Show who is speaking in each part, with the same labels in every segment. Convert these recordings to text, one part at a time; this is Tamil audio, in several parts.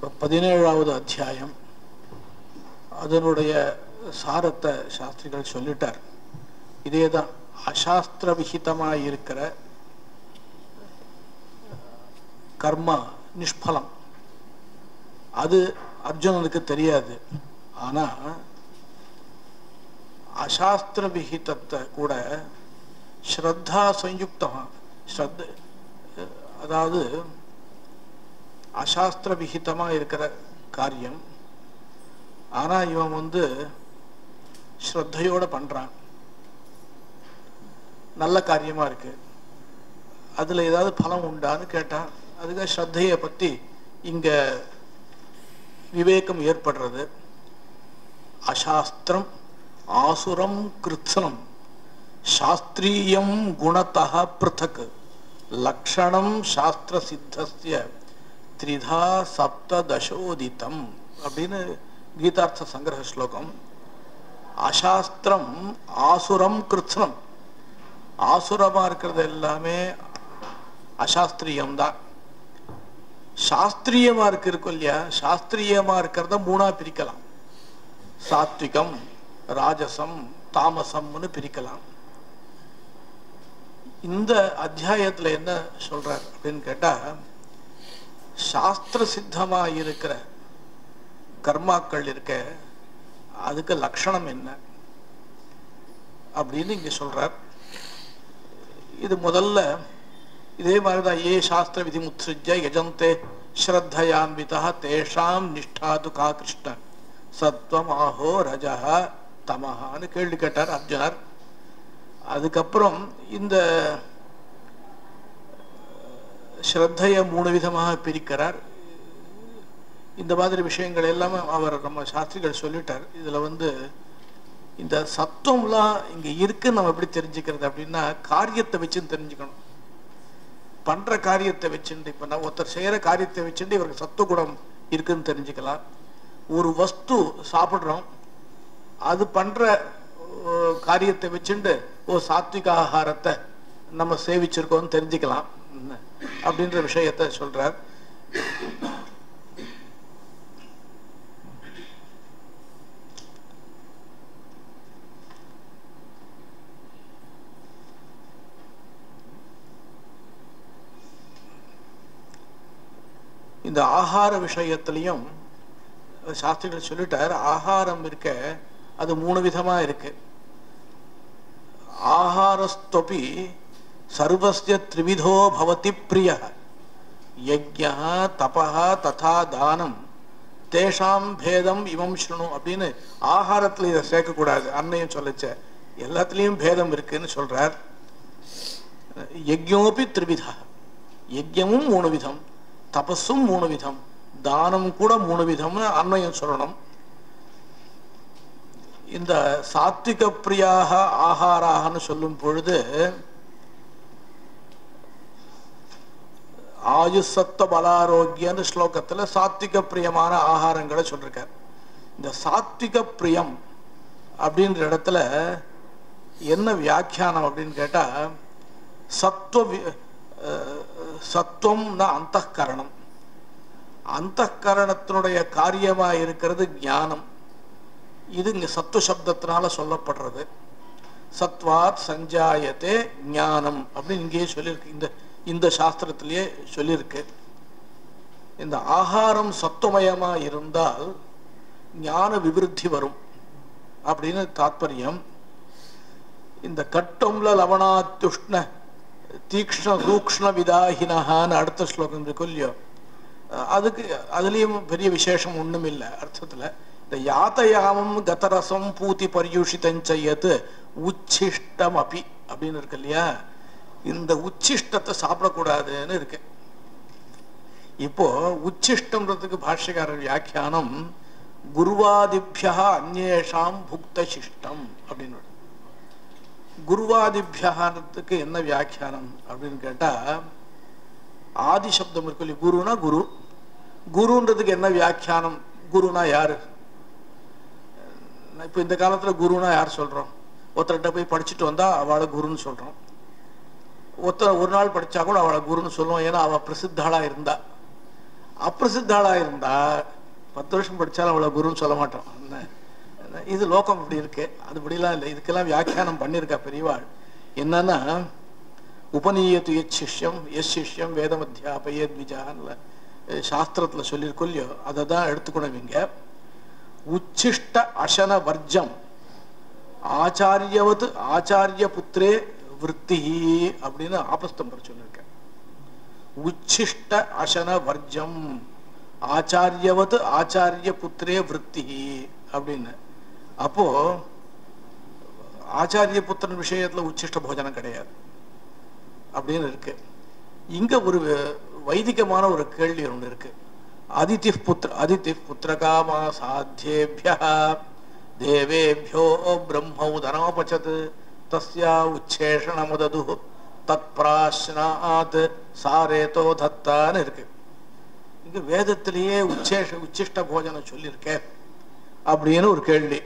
Speaker 1: 17வது அத்தியாயம் அதனுடைய சாரத்தை சாஸ்திரிகள் சொல்லிட்டார். இதேதான் அசாஸ்திர விஹிதமாக இருக்கிற கர்மா நிஷ்பலம். அது அர்ஜுனனுக்கு தெரியாது. ஆனா அசாஸ்திர விஹிதத்தை கூட ஸ்ரத்தா சயுக்தமா அதாவது அசாஸ்திர விஹிதமா இருக்கிற காரியம். ஆனா இவன் ஸ்ரத்தையோட பண்றான், நல்ல காரியமா இருக்கு. அதுல ஏதாவது பலம் உண்டான்னு கேட்டான். அதுக்காக ஸ்ரத்தையை பத்தி இங்க விவேகம் ஏற்படுறது. அசாஸ்திரம் ஆசுரம் கிருத்னம் சாஸ்திரியம் குணத்தः பிருத்தக் லக்ஷணம் சாஸ்திர சித்தஸ்ய த்ரிதா சப்ததசோதிதம் அப்படின்னு கீதார்த்த சங்கிரக ஸ்லோகம். அசாஸ்திரம் ஆசுரம் கிருத்னம், ஆசுரமா இருக்கிறது எல்லாமே அசாஸ்திரியம்தான். சாஸ்திரியமா இருக்கும் இல்லையா, சாஸ்திரியமா இருக்கிறத மூணா பிரிக்கலாம். சாத்விகம் ராஜசம் தாமசம்னு பிரிக்கலாம். இந்த அத்தியாயத்துல என்ன சொல்றார் அப்படின்னு கேட்டா, சாஸ்திர சித்தமா இருக்கிற கர்மாக்கள் இருக்க அதுக்கு லட்சணம் என்ன அப்படின்னு இங்க சொல்றார். இது முதல்ல இதே மாதிரிதான். ஏ சாஸ்திர விதி முத்ஸிஜ்ய யஜந்தே ஸ்ரத்தயான்விதா தேஷாம் நிஷ்டாது கா கிருஷ்ண சத்வம் ஆஹோ ரஜஹ தமஹான்னு கேள்வி கேட்டார் அர்ஜுனர். அதுக்கப்புறம் இந்த ஸ்ரத்தைய 3 விதமாக பிரிக்கிறார். இந்த மாதிரி விஷயங்கள் எல்லாமே அவர் நம்ம சாஸ்திரிகள் சொல்லிட்டார். இதுல இந்த சத்துவம்லாம் இங்க இருக்குன்னு நம்ம எப்படி தெரிஞ்சுக்கிறது அப்படின்னா, காரியத்தை வச்சுன்னு தெரிஞ்சுக்கணும். பண்ற காரியத்தை வச்சுட்டு, இப்ப நான் ஒருத்தர் செய்யற காரியத்தை வச்சுட்டு இவருக்கு சத்துவ குணம் இருக்குன்னு தெரிஞ்சுக்கலாம். ஒரு வஸ்து சாப்பிடுறோம், அது பண்ற காரியத்தை வச்சுட்டு சாத்விக ஆகாரத்தை நம்ம சேவிச்சிருக்கோம் தெரிஞ்சுக்கலாம் அப்படின்ற விஷயத்தை சொல்றார். இந்த ஆகார விஷயத்திலையும் சாஸ்திரிகள் சொல்லிட்டார். ஆகாரம் இருக்க அது 3 விதமா இருக்கு. ஆஹாரஸ்தபி சர்வஸ்ய த்ரிவிதோ பவதி பிரியः யஜ்ஞः தபः ததா தானம் தேஷாம் பேதம் இவம் ஸ்ருணு அப்படின்னு ஆகாரத்துல இதை சேர்க்கக்கூடாது. அன்னையும் சொல்லிச்ச எல்லாத்துலேயும் பேதம் இருக்குன்னு சொல்றார். யஜ்ஞோபி த்ரிவிதா, யஜ்ஞமும் 3 விதம், தபஸும் 3 விதம், தானம் கூட 3 விதம்னு அன்னையும் சொல்லணும். இந்த சாத்விக பிரியாக ஆகாராகனு சொல்லும் பொழுது ஆயுசத்த பலாரோக்கியன்னு ஸ்லோகத்துல சாத்விக பிரியமான ஆகாரங்களை சொல்லிருக்கார். இந்த சாத்விக பிரியம் அப்படின்ற இடத்துல என்ன வியாக்கியானம் அப்படின்னு கேட்டா, சத்துவம்னா அந்தఃகரணம். அந்தःகரணத்தினுடைய காரியமா இருக்கிறது ஞானம். இது இங்க சத்துவ சப்தத்தினால சொல்லப்படுறது. சத்வாத் சஞ்சாயத்தே ஞானம் அப்படின்னு இங்கேயே சொல்லியிருக்கு. இந்த சாஸ்திரத்திலேயே சொல்லியிருக்கு. இந்த ஆகாரம் சத்துவமயமா இருந்தால் ஞான விருத்தி வரும் அப்படின்னு தாத்பரியம். இந்த கட்டம்ல லவணாத்யுஷ்ண தீக்ஷ்ண ரூக்ஷ்ண விதாஹினஹான்னு அடுத்த ஸ்லோகம் இருக்கு இல்லையோ, அதுலயும் பெரிய விசேஷம் ஒண்ணும் இல்லை அர்த்தத்துல. இந்த யாத்தயாமம் கதரசம் பூதி பரியுஷிதஞ்சயத்து உச்சிஷ்டம் அபி அப்படின்னு இருக்கு இல்லையா, இந்த உச்சிஷ்டத்தை சாப்பிடக்கூடாதுன்னு இருக்கு. இப்போ உச்சிஷ்டம்ன்றதுக்கு பாஷ்யக்காரர் வியாக்கியானம் குருவாதிபியா அந்நேஷாம் புக்த சிஷ்டம் அப்படின்னு. குருவாதிபியானத்துக்கு என்ன வியாக்கியானம் அப்படின்னு கேட்டா, ஆதி சப்தம் இருக்கு, குருனா குரு. குருன்றதுக்கு என்ன வியாக்கியானம்? குருனா யாரு? இப்ப இந்த காலத்துல குருனா யார் சொல்றோம்? ஒருத்தர்கிட்ட போய் படிச்சுட்டு வந்தா அவளை குருன்னு சொல்றோம். ஒருத்தர் ஒரு நாள் படிச்சா கூட அவளை குருன்னு சொல்லுவோம், ஏன்னா அவ பிரசித்தாளா இருந்தா. அப்பிரசித்தாளா இருந்தா 10 வருஷம் படிச்சாலும் அவ்வளவு குருன்னு சொல்ல மாட்டோம். இது லோகம் இப்படி இருக்கு. அதுபடிலாம் இல்லை. இதுக்கெல்லாம் வியாக்கியானம் பண்ணியிருக்கா பெரியவாள். என்னன்னா உபநீயத்து எஸ் சிஷ்யம் வேதமத்தியாபய த்விஜான்ல சாஸ்திரத்துல சொல்லியிருக்கொல்லையோ அதை தான் எடுத்துக்கணும். இங்க உச்சிஷ்ட அசன வர்ஜம் ஆச்சாரியவத் ஆச்சாரிய புத்திரே விருத்தி அப்படின்னு ஆபஸ்தம்பர் சொல்லியிருக்க. உச்சிஷ்ட அசன வர்ஜம் ஆச்சாரியவத் ஆச்சாரிய புத்திரே விருத்தி அப்படின்னு. அப்போ ஆச்சாரிய புத்திரன் விஷயத்துல உச்சிஷ்ட போஜனம் கிடையாது அப்படின்னு இருக்கு. இங்க ஒரு வைதிகமான ஒரு கேள்வி ஒன்று இருக்கு. அதிதி புத்திரகாமா சாத்தியேபிய தேவேபியோ பிரம்ம உதனோபச்சத் தஸ்யா உச்சேஷணமுதது தத் பிராஸ்னாத் சாரேதோ தத்தான்னு இருக்கு. இங்க வேதத்திலேயே உச்சிஷ்ட போஜனம் சொல்லியிருக்க அப்படின்னு ஒரு கேள்வி.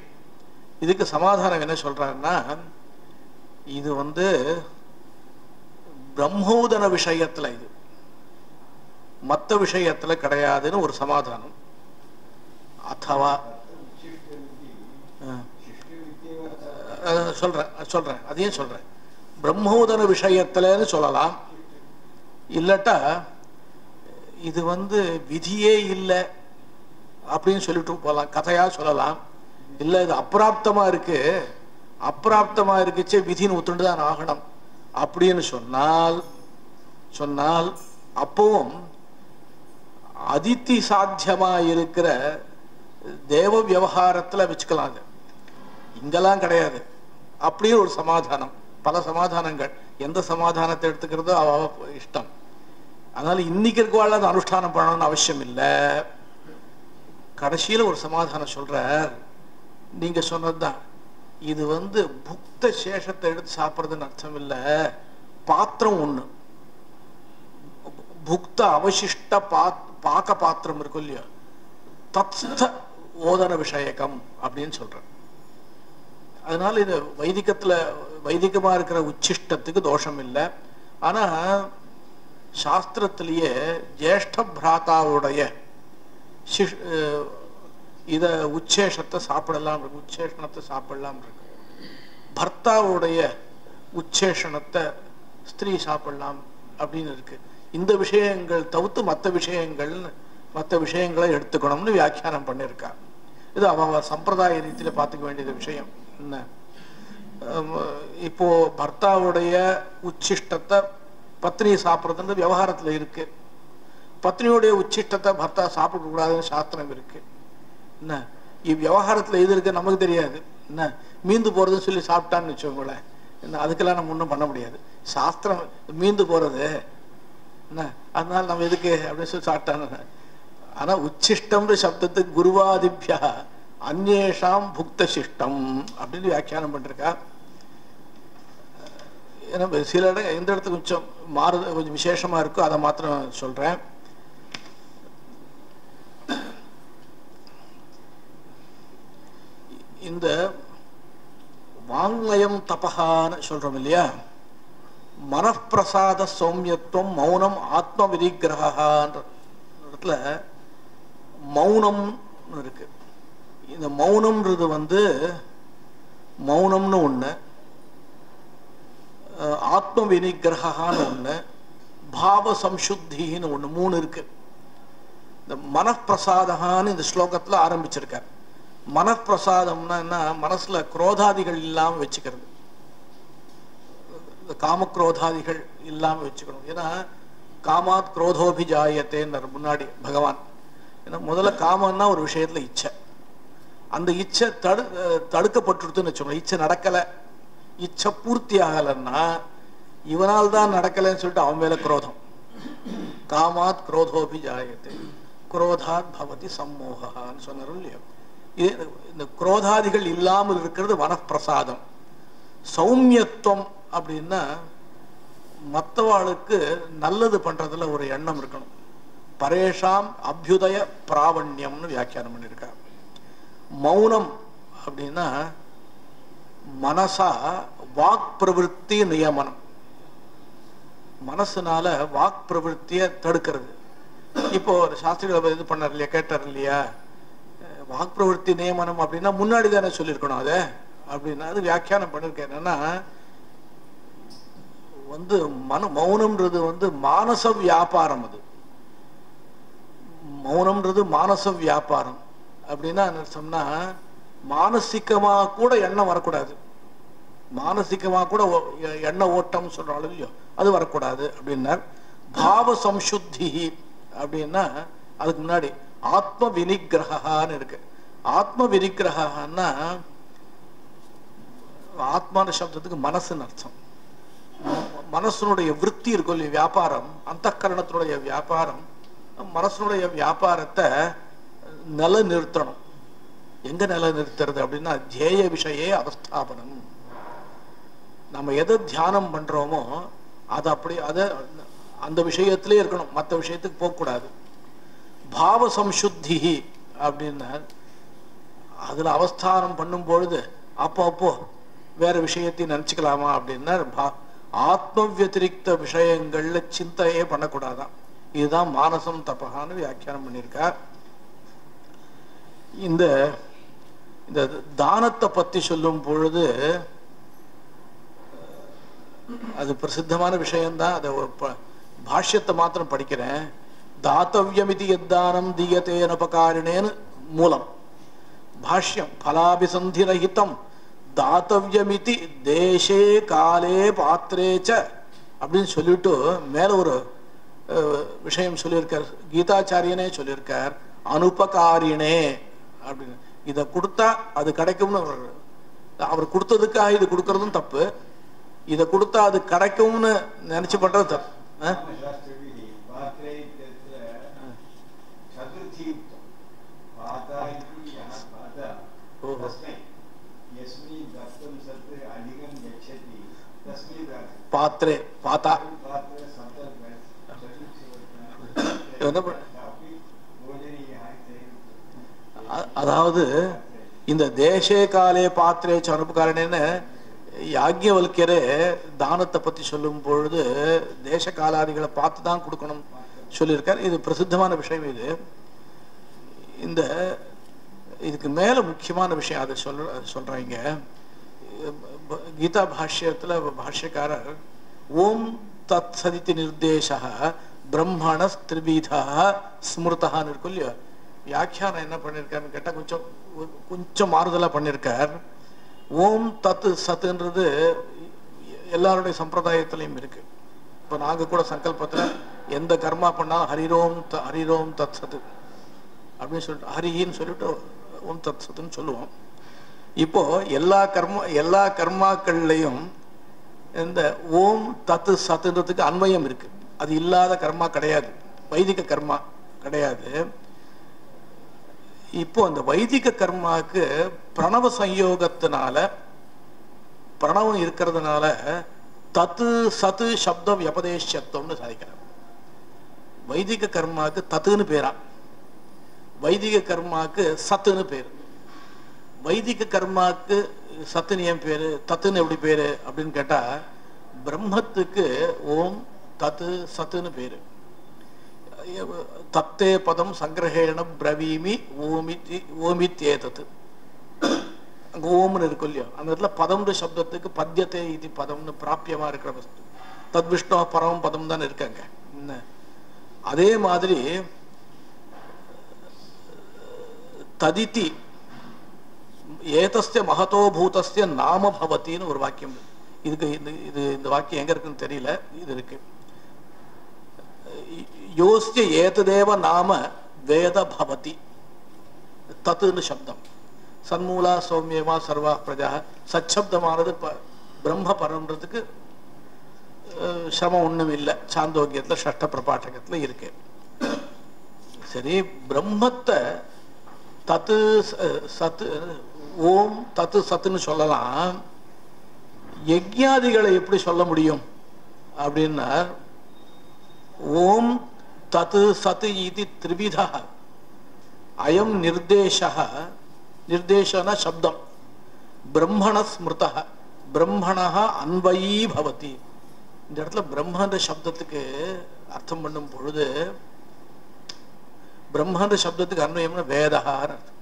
Speaker 1: இதுக்கு சமாதானம் என்ன சொல்றாருன்னா, இது பிரம்மோதன விஷயத்துல இது மற்ற விஷயத்துல கிடையாதுன்னு ஒரு சமாதானம். அத்தவா சொல்றேன் அதையும் சொல்றேன். பிரம்மோதன விஷயத்துலன்னு சொல்லலாம். இல்லட்டா இது விதியே இல்லை அப்படின்னு சொல்லிட்டு போகலாம், கதையா சொல்லலாம். இல்லை இது அப்பிராப்தமா இருக்கு, அப்பிராப்தமா இருக்குச்சே விதின்னு ஒத்துண்டுதான் ஆகணும் அப்படின்னு சொன்னால் அப்பவும் அதித்தி சாத்தியமா இருக்கிற தேவ விவகாரத்துல வச்சுக்கலாம். இங்கெல்லாம் கிடையாது அப்படின்னு ஒரு சமாதானம். பல சமாதானங்கள், எந்த சமாதானத்தை எடுத்துக்கிறதோ அவ இஷ்டம். அதனால இன்னைக்கு இருக்கவாள் அதை அனுஷ்டானம் பண்ணணும்னு அவசியம் இல்லை. கடைசியில ஒரு சமாதானம் சொல்றார். நீங்க சொன்னதுதான் இது புக்த சேஷத்தை எடுத்து சாப்பிட்றதுன்னு அர்த்தம் இல்லை. பாத்திரம் ஒண்ணு, புக்த அவசிஷ்ட பாக்க பாத்திரம் இருக்கும் இல்லையா, தத்ஸ்த ஓதன விஷயகம் அப்படின்னு சொல்றேன். அதனால இது வைதிகமா இருக்கிற உச்சிஷ்டத்துக்கு தோஷம் இல்லை. ஆனா சாஸ்திரத்திலேயே ஜேஷ்ட பிராத்தாவுடைய இத உச்சேஷத்தை சாப்பிடலாம் இருக்கு, உச்சேஷணத்தை சாப்பிடலாம் இருக்கு. பர்த்தாவுடைய உச்சேஷணத்தை ஸ்திரீ சாப்பிடலாம் அப்படின்னு இருக்கு. இந்த விஷயங்கள் தவிர்த்து மற்ற விஷயங்களை எடுத்துக்கணும்னு வியாக்கியானம் பண்ணியிருக்கா. இது அவ சம்பிரதாய ரீதியில பார்த்துக்க வேண்டியது விஷயம். என்ன இப்போ பர்த்தாவுடைய உச்சிஷ்டத்தை பத்னி சாப்பிட்றதுன்னு விவகாரத்துல இருக்கு. பத்னியோடைய உச்சிஷ்டத்தை பர்த்தா சாப்பிட கூடாதுன்னு சாஸ்திரம் இருக்கு. என்ன இவ்விவகாரத்துல எது இருக்கு நமக்கு தெரியாது. என்ன மீந்து போறதுன்னு சொல்லி சாப்பிட்டான்னு வச்சோங்களேன், என்ன அதுக்கெல்லாம் நம்ம ஒன்றும் பண்ண முடியாது. சாஸ்திரம் மீந்து போறது என்ன, அதனால நம்ம எதுக்கு அப்படின்னு சொல்லி சாப்பிட்டான்னு. ஆனா உச்சிஷ்டம்ன்ற சப்தத்துக்கு குருவாதிபியா அந்நேஷாம் புக்த சிஷ்டம் அப்படின்னு வியாக்கியானம் பண்ணிருக்கா. ஏன்னா சில இடம் எந்த இடத்துக்கு கொஞ்சம் மாறுது, கொஞ்சம் விசேஷமா இருக்கோ அதை மாத்திரம் சொல்றேன். இந்த வாங்மயம் தபகான்னு சொல்றோம் இல்லையா, மனப்பிரசாத சௌமியத்துவம் மௌனம் ஆத்ம விதிகிரகன்ற இடத்துல மௌனம் இருக்கு. இந்த மௌனம்ன்றது மௌனம்னு ஒண்ணு, ஆத்ம வினிகிரகான்னு ஒண்ணு, பாவ சம்சுத்தின்னு ஒண்ணு, 3 இருக்கு. இந்த மனப்பிரசாதகான்னு இந்த ஸ்லோகத்துல ஆரம்பிச்சிருக்கார். மனப்பிரசாதம்னா என்ன, மனசுல குரோதாதிகள் இல்லாம வச்சுக்கிறது, காமக்ரோதாதிகள் இல்லாம வச்சுக்கணும். ஏன்னா காமாத் குரோதோபிஜாயத்தேன்னு முன்னாடி பகவான். ஏன்னா முதல்ல காமன்னா ஒரு விஷயத்துல இச்சை, அந்த இச்சை தடுக்கப்பட்டுடுதுன்னு வச்சுக்கணும். இச்சை நடக்கலை, இச்சை பூர்த்தி ஆகலைன்னா இவனால் தான் நடக்கலைன்னு சொல்லிட்டு அவன் மேல குரோதம். காமாத் குரோதோபிஜாயத்தே குரோதாத் பவதி சம்மோகான்னு சொன்னார் இல்லையோ. இந்த குரோதாதிகள் இல்லாமல் இருக்கிறது மனப்பிரசாதம். சௌமியத்துவம் அப்படின்னா மற்றவாளுக்கு நல்லது பண்றதுல ஒரு எண்ணம் இருக்கணும். பரேஷாம் அபியுதய பிராவண்யம்னு வியாக்கியானம் பண்ணியிருக்கா. மௌனம் அப்படின்னா மனசா வாக் பிரவருத்தி நியமனம், மனசுனால வாக் பிரவருத்திய தடுக்கிறது. இப்போ சாஸ்திரிகளை இது பண்ணார் இல்லையா, கேட்டார் இல்லையா, வாக் பிரவருத்தி நியமனம் அப்படின்னா முன்னாடி தானே சொல்லியிருக்கணும் அதை அப்படின்னா, அது வியாக்கியானம் பண்ணிருக்கேன். என்னன்னா வந்து மௌனம்ன்றது மானச வியாபாரம். அது மௌனம்ன்றது மானச வியாபாரம். அப்படின்னா என்ன சொன்னா, மானசிகமா கூட எண்ணம் வரக்கூடாது, மானசிகமா கூட எண்ண ஓட்டம் சொல்றாலும் இல்லையோ அது வரக்கூடாது அப்படின்னார். பாவ சம்சுத்தி அப்படின்னா அதுக்கு முன்னாடி ஆத்ம வினிகிரகான்னு இருக்கு. ஆத்ம வினிகிரகான்னா ஆத்மான சப்தத்துக்கு மனசுன்னு அர்த்தம். மனசனுடைய விருத்தி இருக்கும் இல்லையா, வியாபாரம், அந்த கரணத்தினுடைய வியாபாரம், மனசனுடைய வியாபாரத்தை நிலைநிறுத்தணும். எங்க நிலைநிறுத்துறது அப்படின்னா தியேய விஷயே அவஸ்தாபனம். நம்ம எதை தியானம் பண்றோமோ அது அப்படி அந்த விஷயத்திலே இருக்கணும், மற்ற விஷயத்துக்கு போகக்கூடாது. பாவ சம்சுத்தி அப்படின்னா அதுல அவஸ்தானம் பண்ணும் பொழுது அப்போ வேற விஷயத்தையும் நினைச்சுக்கலாமா அப்படின்னா ஆத்ம வியதிரிக்த விஷயங்கள்ல சிந்தையே பண்ணக்கூடாதான். இதுதான் மானசம் தபகான்னு வியாக்கியானம் பண்ணியிருக்கார். இந்த தானத்தை பத்தி சொல்லும் பொழுது அது பிரசித்தமான விஷயம்தான். அதை பாஷ்யத்தை மாத்திரம் படிக்கிறேன். தாத்தவியமிதி யத்தானம் தீயத்தேனபகாரிணேன்னு மூலம் பாஷ்யம். பலாபிசந்திரஹிதம் தாத்தவியமிதி தேசே காலே பாத்திரேச்ச அப்படின்னு சொல்லிட்டு மேல ஒரு விஷயம் சொல்லியிருக்கார். கீதாச்சாரியனே சொல்லியிருக்கார், அனுபகாரிணே அப்படின்னு. இதை கொடுத்தா அது கிடைக்கும்னு அவர் கொடுத்ததுக்காக இது கொடுக்கறதும் தப்பு, இதை கொடுத்தா அது கிடைக்கும்னு நினைச்சு பண்றது தப்பு. பாத்திரே பாத்தா அதாவது இந்த தேசே காலே பாத்திரே அனுபகாரனேன்னு யாக்ஞவல்யரே தானத்தை பத்தி சொல்லும் பொழுது தேச காலாதிகளை பார்த்து தான் கொடுக்கணும் சொல்லியிருக்கார். இது பிரசித்தமான விஷயம். இந்த இதுக்கு மேல முக்கியமான விஷயம் அதை சொல்றாங்க. கீதா பாஷ்யத்துல பாஷ்யக்காரர் ஓம் தத் சதித்தி நிர்தேச பிரம்மண திரிவிதா ஸ்மிருதான்னு இருக்கும் இல்லையா, வியாக்கியானம் என்ன பண்ணிருக்காருன்னு கேட்டா கொஞ்சம் மாறுதலா பண்ணிருக்கார். ஓம் தத்து சத்துன்றது எல்லாருடைய சம்பிரதாயத்திலையும் இருக்கு. இப்ப நாங்க கூட சங்கல்பத்துல எந்த கர்மா பண்ணாலும் ஹரிரோம் தத் சத்து அப்படின்னு சொல்லிட்டு ஹரின்னு சொல்லிட்டு ஓம் தத் சத்துன்னு சொல்லுவோம். இப்போ எல்லா கர்மாக்கள்லையும் இந்த ஓம் தத்து சத்துன்றதுக்கு அன்வயம் இருக்கு. அது இல்லாத கர்மா கிடையாது, வைதிக கர்மா கிடையாது. இப்போ அந்த வைதிக கர்மாவுக்கு பிரணவ சயோகத்தினால, பிரணவம் இருக்கிறதுனால தத்து சத்து சப்த வியபதேசத்துவம்னு சாதிக்கிறார். வைதிக கர்மாவுக்கு தத்துன்னு பேரா, வைதிக கர்மாவுக்கு சத்துன்னு பேரு. வைதிக கர்மாவுக்கு சத்துன்னு ஏன் பேரு, தத்துன்னு எப்படி பேரு அப்படின்னு கேட்டா, பிரம்மத்துக்கு ஓம் தத்து சத்துன்னு பேரு. தத்தே பதம் சங்கிரகேண பிரவீமி ஓமித்யேதத்து. அங்க ஓம்னு இருக்கும் இல்லையா, அந்த இடத்துல பதம்ன்ற சப்தத்துக்கு பத்தியத்தை இது பதம்னு பிராபியமா இருக்கிற வஸ்து. தத் விஷ்ணு பரம பதம் தான் இருக்காங்க. அதே மாதிரி ததிதி ஏதஸ்ய மகதோ பூதஸ்ய நாம பவத்தின்னு ஒரு வாக்கியம். இதுக்கு இந்த வாக்கியம் எங்க இருக்குன்னு தெரியல, இது இருக்கு. யோஸ்ய ஏததேவ நாம வேத பவதி தத்துன்னு சப்தம். சன்மூலா சௌமியமா சர்வா பிரஜா சச்சப்தமானது பிரம்ம பரம்ன்றதுக்கு சிரமம் ஒண்ணும் இல்லை. சாந்தோக்கியத்துல ஷஷ்ட பிரபாட்டகத்துல இருக்கு. சரி, பிரம்மத்தை தத்து சத்து ஓம் தத்து சத்துன்னு சொல்லலாம். யஜ்ஞாதிகளை எப்படி சொல்ல முடியும் அப்படின்னா, ஓம் தத்து சத்து இது திரிவிதா அயம் நிர்தேசா, நிர்தேசன சப்தம் பிரம்மண ஸ்மிருதா பிரம்மணா அன்வயீ பவதி. இந்த இடத்துல பிரம்மன்ற சப்தத்துக்கு அர்த்தம் பண்ணும் பொழுது பிரம்மன்ற சப்தத்துக்கு அன்வயம்னா வேதஹான்னு அர்த்தம்.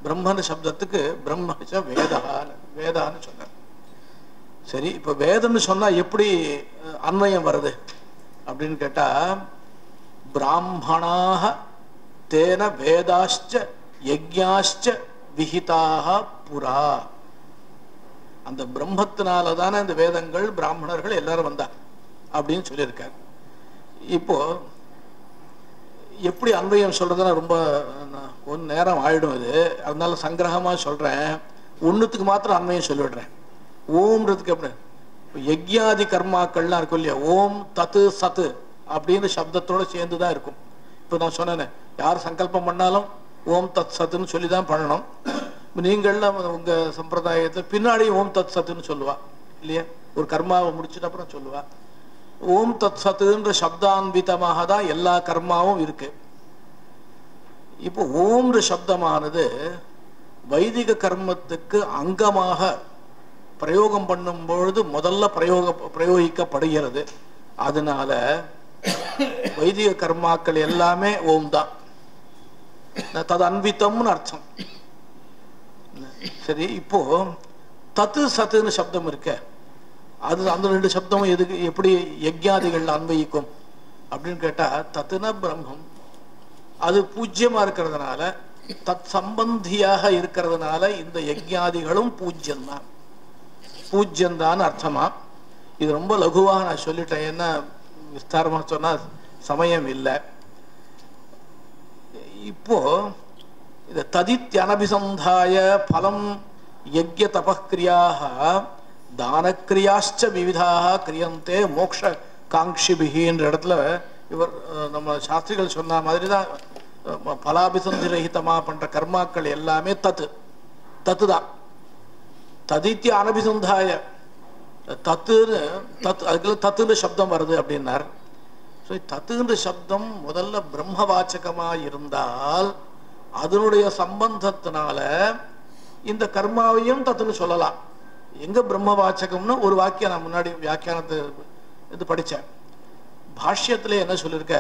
Speaker 1: பிரம்மன்ற சப்தத்துக்கு பிரம்மச்ச வேதஹான்னு வேதான்னு சொன்னார். சரி, இப்ப வேதம்னு சொன்னா எப்படி அன்வயம் வருது அப்படின்னு கேட்டா, பிராமணாக தேன வேதாச்ச யஜ்ஞாச்ச விஹிதாக புரா. அந்த பிரம்மத்தினாலதானே இந்த வேதங்கள் பிராமணர்கள் எல்லாரும் வந்தாங்க அப்படின்னு சொல்லியிருக்காரு. இப்போ எப்படி அன்வயம் சொல்றதுன்னா ரொம்ப கொஞ்ச நேரம் ஆயிடும் இது. அதனால சங்கிரகமா சொல்றேன். ஒண்ணுத்துக்கு மாத்திரம் அன்வயம் சொல்லிவிடுறேன். ஓம்ன்றதுக்கு எப்படி யஜ்யாதி கர்மாக்கள்லாம் இருக்கும் இல்லையா, ஓம் தத்து சத்து அப்படின்னு சப்தத்தோட சேர்ந்துதான் இருக்கும். இப்போ நான் சொன்னேன், யார் சங்கல்பம் பண்ணாலும் ஓம் தத் சத்துன்னு சொல்லிதான் பண்ணணும். நீங்கள்லாம் உங்க சம்பிரதாயத்தை பின்னாடி ஓம் தத் சத்துன்னு சொல்லுவா இல்லையா, ஒரு கர்மாவை முடிச்சுட்டு அப்புறம் சொல்லுவா. ஓம் தத் சத்துன்ற சப்தான்விதமாக தான் எல்லா கர்மாவும் இருக்கு. இப்போ ஓம்ன்ற சப்தமானது வைதிக கர்மத்துக்கு அங்கமாக பிரயோகம் பண்ணும் பொழுது முதல்ல பிரயோகிக்கப்படுகிறது. அதனால வைதிக கர்மாக்கள் எல்லாமே ஓம் தான். தது அன்வித்தம்னு அர்த்தம். சரி, இப்போ தத்து சத்துன்னு சப்தம் இருக்க, அது அந்த ரெண்டு சப்தமும் எதுக்கு எப்படி யஜ்ஞாதிகள் அன்வயிக்கும் அப்படின்னு கேட்டா, தத்துன பிரம்மம் அது பூஜ்யமா இருக்கிறதுனால, தத் சம்பந்தியாக இருக்கிறதுனால இந்த யஜ்ஞாதிகளும் பூஜ்யம்தான், பூஜ்யம்தான் அர்த்தமா. இது ரொம்ப லகுவாக நான் சொல்லிட்டேன், என்ன விஸ்தாரமா சொன்னா சமயம் இல்லை. இப்போ இத ததித்யனபிசந்தாய பலம் யஜ்ய தபக்ரியாக தானக்ரியாச்ச விவிதாக கிரியந்தே மோக்ஷ காங்ஷிபிகின்ற இடத்துல இவர் நம்ம சாஸ்திரிகள் சொன்ன மாதிரிதான் பலாபிசந்தி ரஹிதமா பண்ற கர்மாக்கள் எல்லாமே தத்து தத்து தான். ததித்ய அனபிசந்தாய தத்துன்னு அதுக்குள்ள தத்துன்ற சப்தம் வருது அப்படின்னார். தத்துன்ற சப்தம் முதல்ல பிரம்மவாச்சகமா இருந்தால் அதனுடைய சம்பந்தத்தினால இந்த கர்மாவையும் தத்துன்னு சொல்லலாம். எங்க பிரம்மவாச்சகம்னு ஒரு வாக்கியம் நான் முன்னாடி வியாக்கியானத்தை இது படிச்சேன். பாஷ்யத்துல என்ன சொல்லியிருக்க,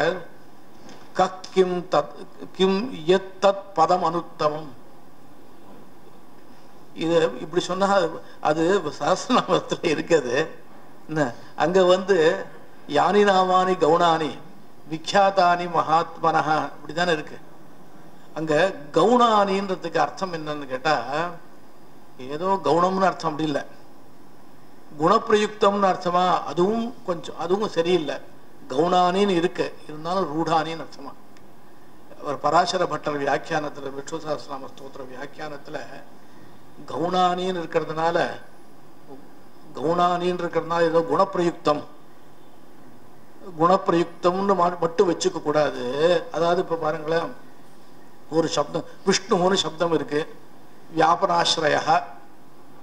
Speaker 1: கிம் தத் கிம் யத் தத் பதம் அனுத்தமம். இது இப்படி சொன்னா அது சஹஸ்ரநாமத்துல இருக்குது. அங்க வந்து யானி நாமானி கவுனானி விக்யாதானி மகாத்மனஹா இப்படிதானே இருக்கு. அங்க கவுனானின்றதுக்கு அர்த்தம் என்னன்னு கேட்டா, ஏதோ கவுனம்னு அர்த்தம் அப்படி இல்லை, குணப்பிரயுக்தம்னு அர்த்தமா, அதுவும் கொஞ்சம் அதுவும் சரியில்லை. கவுனானின்னு இருக்கு, இருந்தாலும் ரூடானின்னு அர்த்தமா. அவர் பராசர பட்டர் வியாக்கியானத்துல விஷ்ணு சஹஸ்ரநாம ஸ்தோத்திர வியாக்கியானத்துல கவுனானின்னு இருக்கிறதுனால ஏதோ குணப்பிரயுக்தம் குணப்பிரயுக்தம்னு மட்டும் வச்சுக்க கூடாது. அதாவது இப்ப பாருங்களேன், ஒரு சப்தம் விஷ்ணுன்னு சப்தம் இருக்கு, வியாபனாசிரய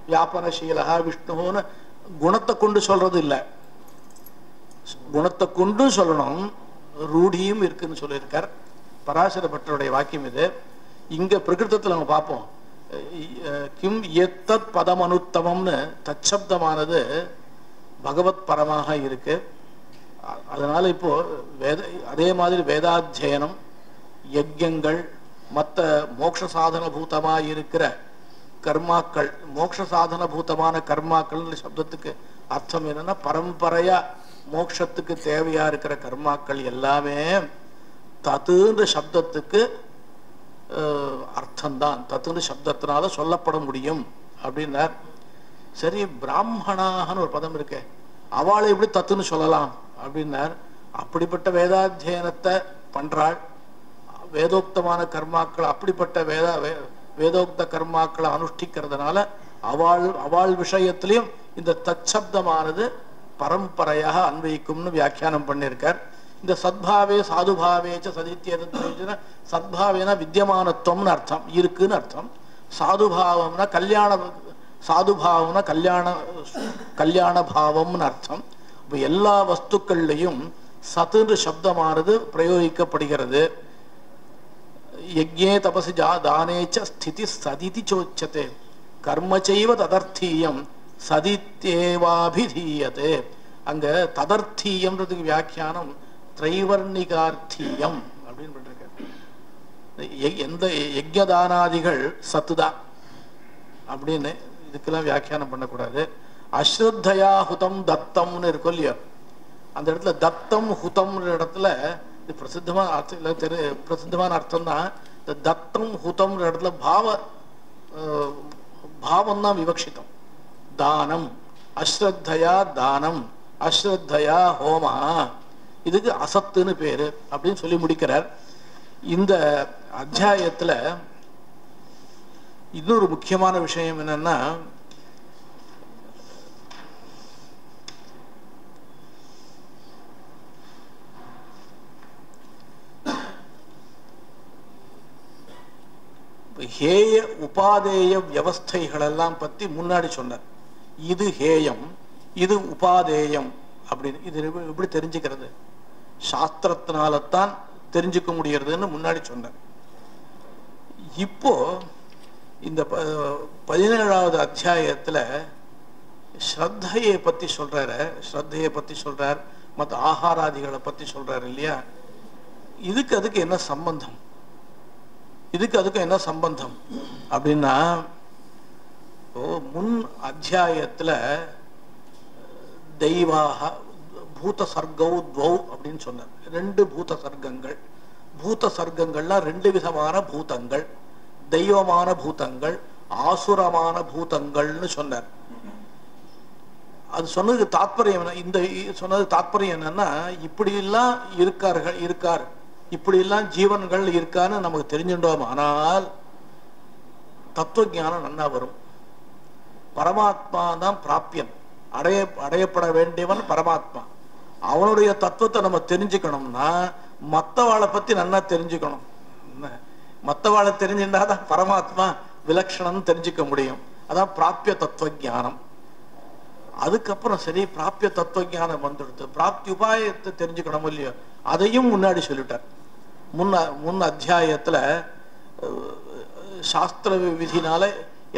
Speaker 1: வியாபனசீலா விஷ்ணுன்னு குணத்தை கொண்டு சொல்றது இல்லை, குணத்தை கொண்டு சொல்லணும், ரூடியும் இருக்குன்னு சொல்லியிருக்கார் பராசர பட்டருடைய வாக்கியம் இது. இங்க பிரகிருதத்துல நம்ம பார்ப்போம், கிம் எத்தத் பதம் அனுத்தமம்னு தச்சப்தமானது பகவத் பரமாக இருக்கு. அதனால இப்போ அதே மாதிரி வேதாத்தியனம் யஜ்யங்கள் மற்ற மோட்ச சாதன பூதமா இருக்கிற கர்மாக்கள், மோட்ச சாதன பூதமான கர்மாக்கள் சப்தத்துக்கு அர்த்தம் என்னன்னா பரம்பரையா மோட்சத்துக்கு தேவையா இருக்கிற கர்மாக்கள் எல்லாமே தத்துன்ற சப்தத்துக்கு அர்த்தம்தான், தத்துன்ற சப்தத்தினால சொல்லப்பட முடியும் அப்படின்னார். சரி, பிராமணாகனு ஒரு பதம் இருக்கு, அவளை எப்படி தத்துன்னு சொல்லலாம் அப்படின்னார். அப்படிப்பட்ட வேதாத்தியனத்தை பண்றாள், வேதோக்தமான கர்மாக்கள், அப்படிப்பட்ட வேதோக்த கர்மாக்களை அனுஷ்டிக்கிறதுனால அவள் விஷயத்திலையும் இந்த தச்சப்தமானது பரம்பரையாக அன்வயிக்கும்னு வியாக்கியானம் பண்ணியிருக்கார். இந்த சத்பாவே சாதுபாவேச்ச சதித்யேன, சத்பாவேனா வித்தியமானத்துவம்னு அர்த்தம், இருக்குன்னு அர்த்தம். சாதுபாவம்னா சாதுபாவம்னா கல்யாண பாவம்னு அர்த்தம். இப்போ எல்லா வஸ்துக்கள்லையும் சத்துன்ற சப்தமானது பிரயோகிக்கப்படுகிறது. யஜ்ஞே தபசி தானேச்ச ஸ்திதி சதிதி சோச்சதே கர்மச்சைவ ததர்த்தீயம் சதித்தேவாபிதீயதே. அங்க ததர்த்தீயம்ன்றதுக்கு வியாக்கியானம் திரைவர்ணிகார்த்தீயம் அப்படின்னு பண்ணிருக்க. எந்த யஜ்ஞதானாதிகள் சத்துதான் அப்படின்னு இதுக்கெல்லாம் வியாக்கியானம் பண்ணக்கூடாது. அஸ்ரத்தையா ஹுதம் தத்தம்னு இருக்கும் இல்லையோ, அந்த இடத்துல தத்தம் ஹுதம்ன்ற இடத்துல இது பிரசித்தமான அர்த்தம் இல்லை, பிரசித்தமான அர்த்தம் தான். இந்த தத்தம் ஹுதம்ன்ற இடத்துல பாவம் தான் விவக்ஷிதம். தானம், அஸ்ரத்தையா தானம், அஸ்ரத்தையா ஹோமா, இதுக்கு அசத்துன்னு பேரு அப்படின்னு சொல்லி முடிக்கிறார். இந்த அத்தியாயத்துல இன்னொரு முக்கியமான விஷயம் என்னன்னா, ஹேய உபாதேய வியவஸ்தைகள் எல்லாம் பத்தி முன்னாடி சொன்னார். இது ஹேயம், இது உபாதேயம் அப்படின்னு. இது எப்படி தெரிஞ்சுக்கிறது? சாஸ்திரத்தினால்தான் தெரிஞ்சுக்க முடியறதுன்னு முன்னாடி சொன்னார். இப்போ இந்த 17வது அத்தியாயத்துல ஸ்ரத்தையை பத்தி சொல்றாரு. ஸ்ரத்தையை பத்தி சொல்றார், மற்ற ஆகாராதிகளை பத்தி சொல்றாரு இல்லையா? அதுக்கு என்ன சம்பந்தம்? அதுக்கு என்ன சம்பந்தம் அப்படின்னா, முன் அத்தியாயத்துல தெய்வாக பூத சர்கௌ துவௌ அப்படின்னு சொன்னார். 2 பூத சர்க்கங்கள். பூத சர்க்கங்கள்லாம் 2 விதமான பூதங்கள், தெய்வமான பூதங்கள், ஆசுரமான பூதங்கள்னு சொன்னார். அது சொன்னதுக்கு தாற்பயம் என்ன? இந்த சொன்னது தாற்பயம் என்னன்னா, இப்படி எல்லாம் இருக்கார், இப்படி எல்லாம் ஜீவன்கள் இருக்கான்னு நமக்கு தெரிஞ்சுட்டோம். ஆனால் தத்துவ ஞானம் நன்னா வரும். பரமாத்மா தான் பிராப்பியன், அடையப்பட வேண்டியவன் பரமாத்மா. அவனுடைய தத்துவத்தை நம்ம தெரிஞ்சுக்கணும்னா மற்றவாளை பத்தி நன்னா தெரிஞ்சுக்கணும். மற்றவாளை தெரிஞ்சுட்டாதான் பரமாத்மா விலட்சணம் தெரிஞ்சுக்க முடியும். அதான் பிராப்பிய தத்துவ ஞானம். அதுக்கப்புறம் சரி, பிராப்பிய தத்துவ ஞானம் வந்துடுது, பிராப்தி உபாயத்தை தெரிஞ்சுக்கணும் இல்லையோ, அதையும் முன்னாடி சொல்லிட்டார். முன் அத்தியாயத்துல சாஸ்திர விதினால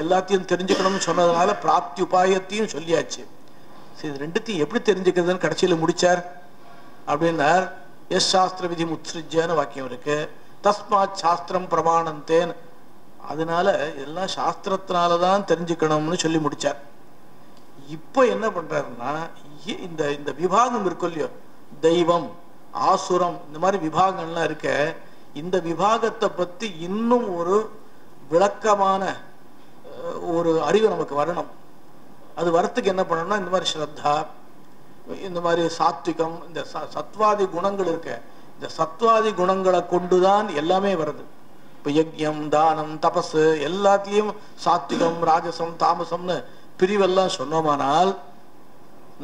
Speaker 1: எல்லாத்தையும் தெரிஞ்சுக்கணும்னு சொன்னதுனால பிராப்தி உபாயத்தையும் சொல்லியாச்சு. இது 2த்தையும் எப்படி தெரிஞ்சுக்கிறதுன்னு கடைசியில முடிச்சார் அப்படின்னார். எஸ் சாஸ்திர விதி முத்ஸ்ருஜ்யன்னு வாக்கியம் இருக்கு, தஸ்மாத் சாஸ்திரம் பிரமாணந்தேன். அதனால எல்லாம் சாஸ்திரத்தினாலதான் தெரிஞ்சுக்கணும்னு சொல்லி முடிச்சார். இப்ப என்ன பண்றாருன்னா, இந்த விபாகம் இருக்கும் இல்லையோ, தெய்வம், ஆசுரம், இந்த மாதிரி விபாகங்கள்லாம் இருக்க, இந்த விபாகத்தை பத்தி இன்னும் ஒரு விளக்கமான ஒரு அறிவு நமக்கு வரணும். அது வரத்துக்கு என்ன பண்ணணும்னா, இந்த மாதிரி ஸ்ரத்தா, இந்த மாதிரி சாத்விகம், இந்த சத்வாதி குணங்கள் இருக்க, இந்த சத்வாதி குணங்களை கொண்டுதான் எல்லாமே வருது. இப்ப யஜ்யம், தானம், தபஸ் எல்லாத்தையும் சாத்விகம், ராஜசம், தாமசம்னு பிரிவெல்லாம் சொன்னோமானால்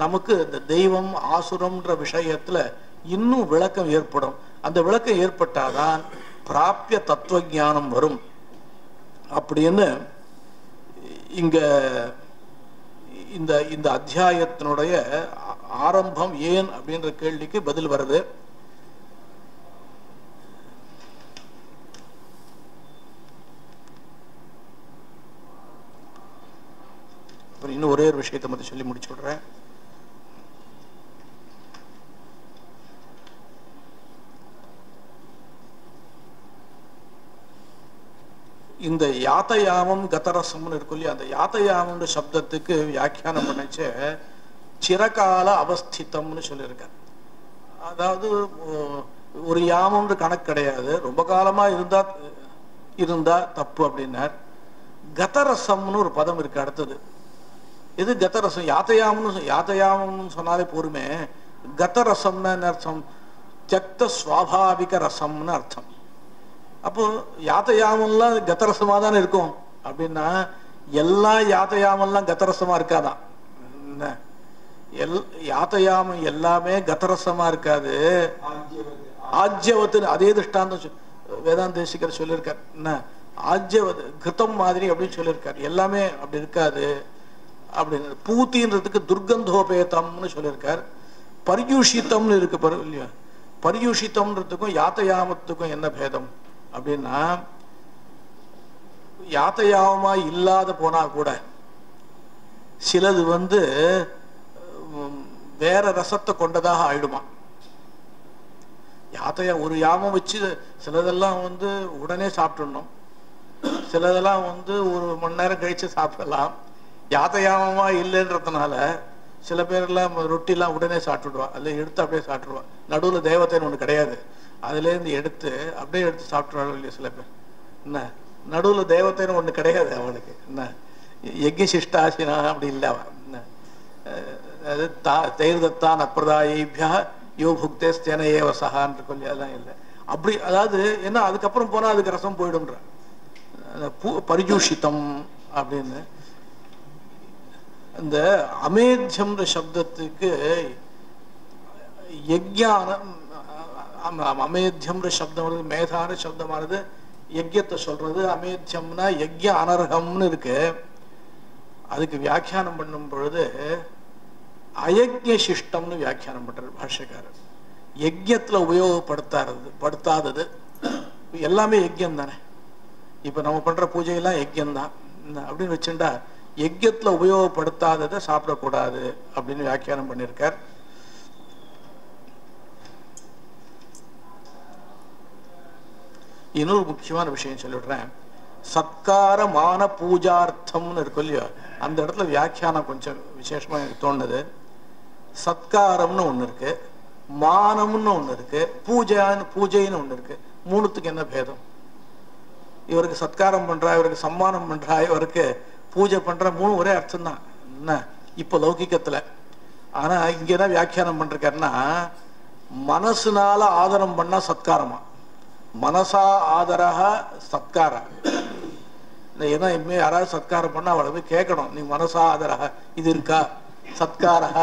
Speaker 1: நமக்கு இந்த தெய்வம், ஆசுரம்ன்ற விஷயத்துல இன்னும் விளக்கம் ஏற்படும். அந்த விளக்கம் ஏற்பட்டாதான் பிராப்பிய தத்துவ ஞானம் வரும் அப்படின்னு இங்க இந்த அத்தியாயத்தினுடைய ஆரம்பம் ஏன் அப்படின்ற கேள்விக்கு பதில் வருது. இன்னும் ஒரே ஒரு விஷயத்தை மட்டும் சொல்லி முடிச்சு விடுறேன். இந்த யாத்தயாமம் கதரசம்னு இருக்கும் இல்லையா, அந்த யாத்தயாமம் சப்தத்துக்கு வியாக்கியானம் பண்ணிச்சு சிரகால அவஸ்திதம்னு சொல்லியிருக்கார். அதாவது ஒரு யாமம்னு கணக்கு கிடையாது, ரொம்ப காலமா இருந்தா தப்பு அப்படின்னார். கதரசம்னு ஒரு பதம் இருக்கு அடுத்தது. இது கதரசம். யாத்தயாமம்னு சொன்னாலே போருமே. கதரசம்னா என்ன அர்த்தம்? தியக்த ஸ்வாபாவிக ரசம்னு அர்த்தம். அப்போ யாத்தயாமெல்லாம் கதரசமா தானே இருக்கும் அப்படின்னா, எல்லா யாத்தயாமெல்லாம் கதரசமா இருக்காதான். யாத்தயாமம் எல்லாமே கதரசமா இருக்காது. ஆஜ்யவத்து அதே திருஷ்டாந்தம் வேதாந்த தேசிகர் சொல்லியிருக்கார். என்ன ஆஜ்யவத் கிருத்தம் மாதிரி அப்படின்னு சொல்லியிருக்கார். எல்லாமே அப்படி இருக்காது அப்படின்னு. பூத்தின்றதுக்கு துர்கந்தோபேதம்னு சொல்லியிருக்கார். பரியூஷித்தம்னு இருக்கு இல்லையா. பரியூஷித்தம்ன்றதுக்கும் யாத்தயாமத்துக்கும் என்ன பேதம் அப்படின்னா, யாத்தயாமமா இல்லாத போனா கூட சிலது வேற ரசத்தை கொண்டதாக ஆயிடுமா. யாத்தையா ஒரு யாமம் வச்சு சிலதெல்லாம் வந்து உடனே சாப்பிட்டுடணும், சிலதெல்லாம் வந்து ஒரு மணி நேரம் கழிச்சு சாப்பிடலாம். யாத்தையாமமா இல்லைன்றதுனால சில பேர்லாம் ரொட்டிலாம் உடனே சாப்பிட்டுடுவா, அதில் எடுத்து அப்படியே சாப்பிட்டுருவா. நடுவில் தேவத்தைன்னு ஒன்று கிடையாது, அதுலேருந்து எடுத்து அப்படியே எடுத்து சாப்பிட்ருவாங்க இல்லையா சில பேர். என்ன நடுவில் தேவத்தைன்னு ஒன்று கிடையாது அவனுக்கு. என்ன யஜ்ய சிஷ்டாசினா அப்படி இல்லை அவன். என்ன அது தேர்தத்தான் அப்பிரதாயிபியா யோ புக்தேஸ்தேன ஏவ சகான்னு சொல்லி அதெல்லாம் இல்லை அப்படி. அதாவது என்ன அதுக்கப்புறம் போனால் அதுக்கு ரசம் போயிடும்ன்ற பரிஜூஷிதம் அப்படின்னு. இந்த அமேத்தியம்ன்ற சப்தத்துக்கு யஜ்ஞானம், அமேத்தியம்ன்ற சப்தம் வருது, மேதான சப்தமானது யஜ்யத்தை சொல்றது. அமேத்தியம்னா யஜ்ய அனர்ஹம்னு இருக்கு. அதுக்கு வியாக்கியானம் பண்ணும் பொழுது அயஜ்ய சிஷ்டம்னு வியாக்கியானம் பண்றாரு பாஷ்யக்காரர். யஜ்யத்துல உபயோகப்படுத்தாதது எல்லாமே யஜ்யம் தானே. இப்ப நம்ம பண்ற பூஜையெல்லாம் யஜ்யம் தான் அப்படின்னு வச்சுட்டா யஜ்யத்துல உபயோகப்படுத்தாததை சாப்பிடக்கூடாது அப்படின்னு வியாக்கியானம் பண்ணியிருக்கார். இன்னொரு முக்கியமான விஷயம் சொல்லிடுறேன். சத்கார மான பூஜார்த்தம்னு இருக்கும் இல்லையோ, அந்த இடத்துல வியாக்கியானம் கொஞ்சம் விசேஷமா எனக்கு தோணுது. சத்காரம்னு ஒண்ணு இருக்கு, மானம்னு ஒண்ணு இருக்கு, பூஜைன்னு ஒண்ணு இருக்கு. மூணுத்துக்கு என்ன பேதம்? இவருக்கு சத்காரம் பண்றா, இவருக்கு சம்மானம் பண்றா, இவருக்கு பூஜை பண்ற, மூணு ஒரே அர்த்தம் தான் என்ன இப்ப லௌகிக்கத்துல. ஆனா இங்க என்ன வியாக்கியானம் பண்றாருன்னா, மனசுனால ஆதரம் பண்ணா சத்காரமா, மனசா ஆதரக சத்கார. ஏன்னா இனிமே யாராவது சத்காரம் பண்ணா அவளை போய் கேட்கணும், நீ மனசா ஆதரக இது இருக்கா, சத்காரக.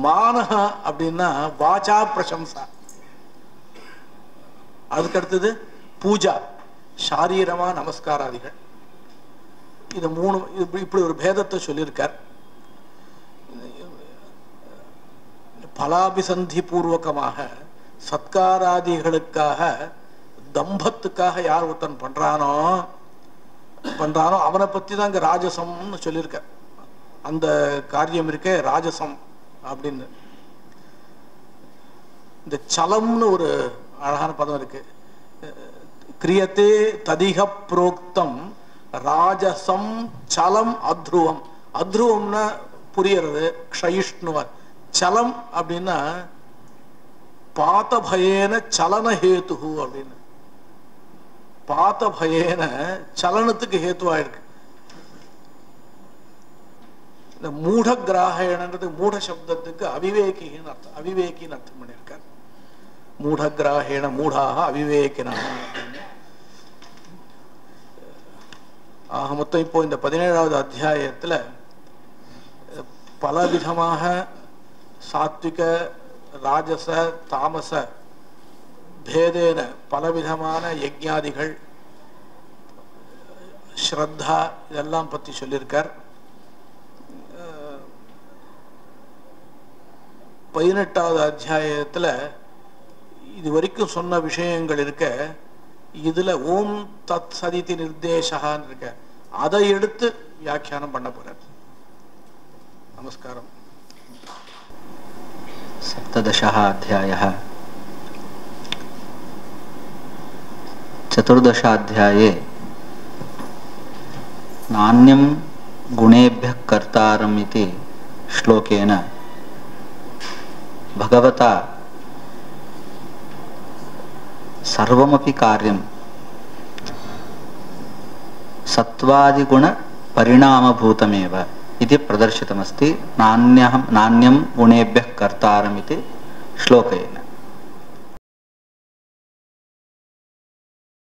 Speaker 1: மானஹ அப்படின்னா வாச்சா பிரசம்சா. அதுக்கு அடுத்தது பூஜா, சாரீரமா நமஸ்காராதிகள். இது மூணு இப்படி ஒரு பேதத்தை சொல்லியிருக்கார். பலாபிசந்தி பூர்வகமாக சத்காராதிகளுக்காக தம்பத்துக்காக யார் ஒருத்தன் பண்றானோ அவனை பத்தி தான் இங்க ராஜசம்னு சொல்லியிருக்க. அந்த காரியம் இருக்கே ராஜசம் அப்படின்னு. இந்த சலம்னு ஒரு அழகான பதம் இருக்கு. கிரியத்தே ததிக புரோக்தம் ராஜசம் சலம் அத்ருவம். அத்ருவம்னா புரியறது க்ஷயிஷ்ணுவர். சலம் அப்படின்னா பாத்த பயேன சலன ஹேத்து அப்படின்னு. பாத்த பயேன சலனத்துக்கு ஹேத்துவா இருக்கு. இந்த மூட கிராகணன்றது மூட சப்தத்துக்கு அவிவேகின்னு அர்த்தம், அவிவேகின்னு அர்த்தம் பண்ணியிருக்கார். மூட கிராகேண மூடாக அவிவேகினா. ஆக மொத்தம் இப்போ இந்த 17வது அத்தியாயத்துல பலவிதமாக சாத்விக ராஜச தாமச பேதேன பலவிதமான யஜ்ஞாதிகள் ஸ்ரத்தா இதெல்லாம் பத்தி சொல்லியிருக்கார். 18வது அத்தியாயத்துல இது வரைக்கும் சொன்ன விஷயங்கள் இருக்க, இதுல ஓம் தத் சதிதி நிர்தேசகான்னு இருக்க, அதை எடுத்து வியாக்கியானம் பண்ண போறார். நமஸ்காரம்.
Speaker 2: सप्तदशः अध्यायः। चतुर्दशाध्याये नान्यं गुणेभ्यः कर्तारम् इति श्लोकेन भगवता सर्वमपि कार्यं सत्वादिगुण परिणामभूतमेव इति प्रदर्शितमस्ति। नान्यं गुणेभ्यः कर्तारम् इति श्लोकेन।